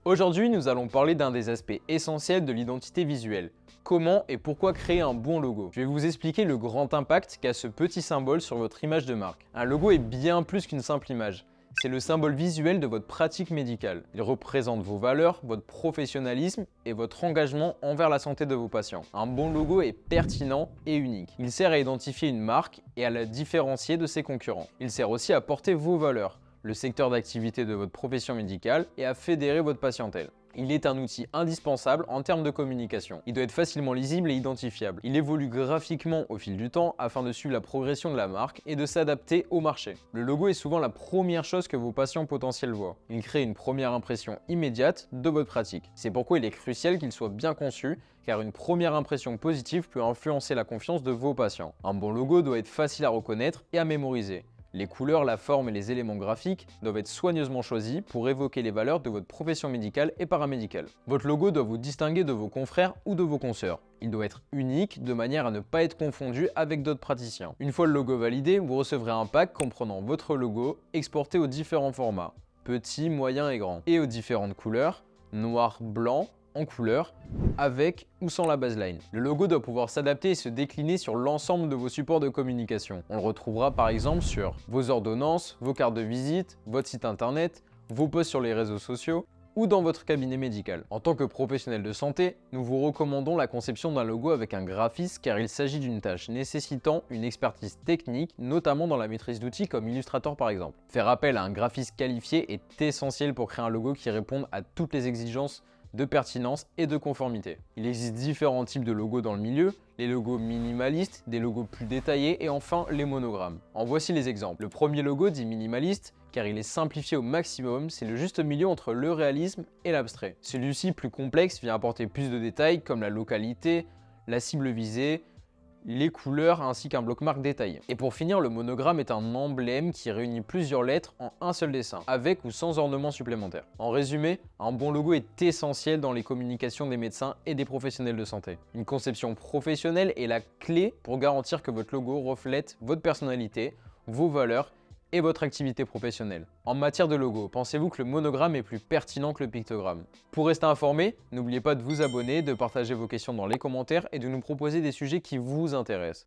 Aujourd'hui, nous allons parler d'un des aspects essentiels de l'identité visuelle. Comment et pourquoi créer un bon logo? Je vais vous expliquer le grand impact qu'a ce petit symbole sur votre image de marque. Un logo est bien plus qu'une simple image. C'est le symbole visuel de votre pratique médicale. Il représente vos valeurs, votre professionnalisme et votre engagement envers la santé de vos patients. Un bon logo est pertinent et unique. Il sert à identifier une marque et à la différencier de ses concurrents. Il sert aussi à porter vos valeurs, le secteur d'activité de votre profession médicale et à fédérer votre patientèle. Il est un outil indispensable en termes de communication. Il doit être facilement lisible et identifiable. Il évolue graphiquement au fil du temps afin de suivre la progression de la marque et de s'adapter au marché. Le logo est souvent la première chose que vos patients potentiels voient. Il crée une première impression immédiate de votre pratique. C'est pourquoi il est crucial qu'il soit bien conçu, car une première impression positive peut influencer la confiance de vos patients. Un bon logo doit être facile à reconnaître et à mémoriser. Les couleurs, la forme et les éléments graphiques doivent être soigneusement choisis pour évoquer les valeurs de votre profession médicale et paramédicale. Votre logo doit vous distinguer de vos confrères ou de vos consoeurs. Il doit être unique de manière à ne pas être confondu avec d'autres praticiens. Une fois le logo validé, vous recevrez un pack comprenant votre logo exporté aux différents formats, petits, moyens et grands, et aux différentes couleurs, noir, blanc, en couleur, avec ou sans la baseline. Le logo doit pouvoir s'adapter et se décliner sur l'ensemble de vos supports de communication. On le retrouvera par exemple sur vos ordonnances, vos cartes de visite, votre site internet, vos posts sur les réseaux sociaux ou dans votre cabinet médical. En tant que professionnel de santé, nous vous recommandons la conception d'un logo avec un graphiste car il s'agit d'une tâche nécessitant une expertise technique, notamment dans la maîtrise d'outils comme Illustrator par exemple. Faire appel à un graphiste qualifié est essentiel pour créer un logo qui réponde à toutes les exigences de pertinence et de conformité. Il existe différents types de logos dans le milieu, les logos minimalistes, des logos plus détaillés et enfin les monogrammes. En voici les exemples. Le premier logo dit minimaliste car il est simplifié au maximum, c'est le juste milieu entre le réalisme et l'abstrait. Celui-ci plus complexe vient apporter plus de détails comme la localité, la cible visée, les couleurs ainsi qu'un bloc-marque détaillé. Et pour finir, le monogramme est un emblème qui réunit plusieurs lettres en un seul dessin, avec ou sans ornement supplémentaire. En résumé, un bon logo est essentiel dans les communications des médecins et des professionnels de santé. Une conception professionnelle est la clé pour garantir que votre logo reflète votre personnalité, vos valeurs et votre activité professionnelle. En matière de logo, pensez-vous que le monogramme est plus pertinent que le pictogramme? Pour rester informé, n'oubliez pas de vous abonner, de partager vos questions dans les commentaires et de nous proposer des sujets qui vous intéressent.